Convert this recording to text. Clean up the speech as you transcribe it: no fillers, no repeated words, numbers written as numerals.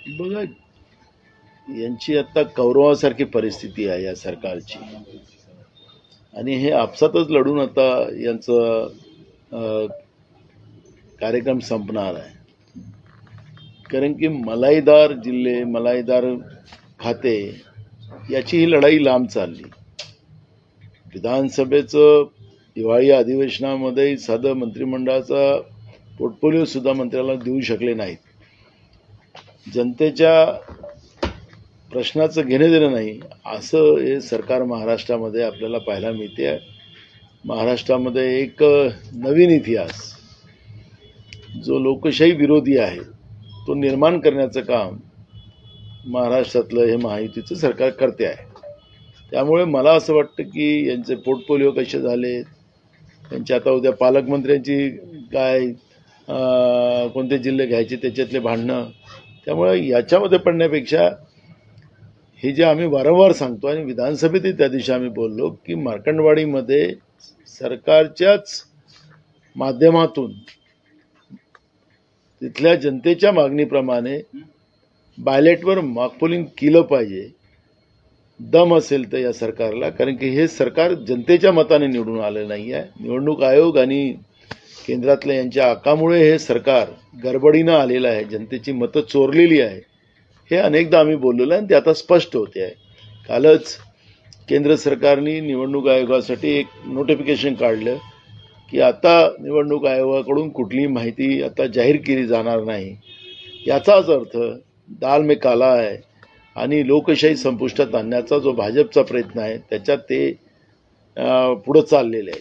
बघा, यांची आता कौरवासारखी परिस्थिती आहे या सरकारची आणि हे आपसातच लढून आता यांचं कार्यक्रम संपणार आहे. कारण की मलाईदार जिल्हे, मलाईदार खाते याची ही लढाई लांब चालली. विधानसभेचं दिवाळी अधिवेशनामध्ये साधं मंत्रिमंडळाचा पोर्टफोलिओ सुद्धा मंत्र्याला देऊ शकले नाहीत. जनतेच्या प्रश्नाचं घेणं देणं नाही असं हे सरकार महाराष्ट्रामध्ये आपल्याला पाहायला मिळते. महाराष्ट्रामध्ये एक नवीन इतिहास जो लोकशाही विरोधी आहे तो निर्माण करण्याचं काम महाराष्ट्रातलं हे महायुतीचं सरकार करते आहे. त्यामुळे मला असं वाटतं की यांचे पोर्टफोलिओ कसे झाले, त्यांची आता उद्या पालकमंत्र्यांची काय कोणते जिल्हे घ्यायचे त्याच्यातले भांडणं, त्यामुळे याच्यामध्ये पडण्यापेक्षा हे जे आम्ही वारंवार सांगतो आणि विधानसभेतही त्या दिवशी आम्ही बोललो की मार्कंडवाडीमध्ये सरकारच्याच माध्यमातून तिथल्या जनतेच्या मागणीप्रमाणे बॅलेटवर मॉकपोलिंग केलं पाहिजे. दम असेल तर या सरकारला, कारण की हे सरकार जनतेच्या मताने निवडून आलेलं नाही आहे. निवडणूक आयोग आणि केंद्रातल्या यांच्या आकामुळे हे सरकार गडबडीनं आलेलं आहे, जनतेची मतं चोरलेली आहे. हे अनेकदा आम्ही बोललेलं आहे आणि ते आता स्पष्ट होते आहे. कालच केंद्र सरकारने निवडणूक आयोगासाठी एक नोटिफिकेशन काढलं की आता निवडणूक आयोगाकडून कुठलीही माहिती आता जाहीर केली जाणार नाही. याचाच अर्थ दाल में काला आहे आणि लोकशाही संपुष्टात आणण्याचा जो भाजपचा प्रयत्न आहे त्याच्यात ते पुढे चाललेले आहे.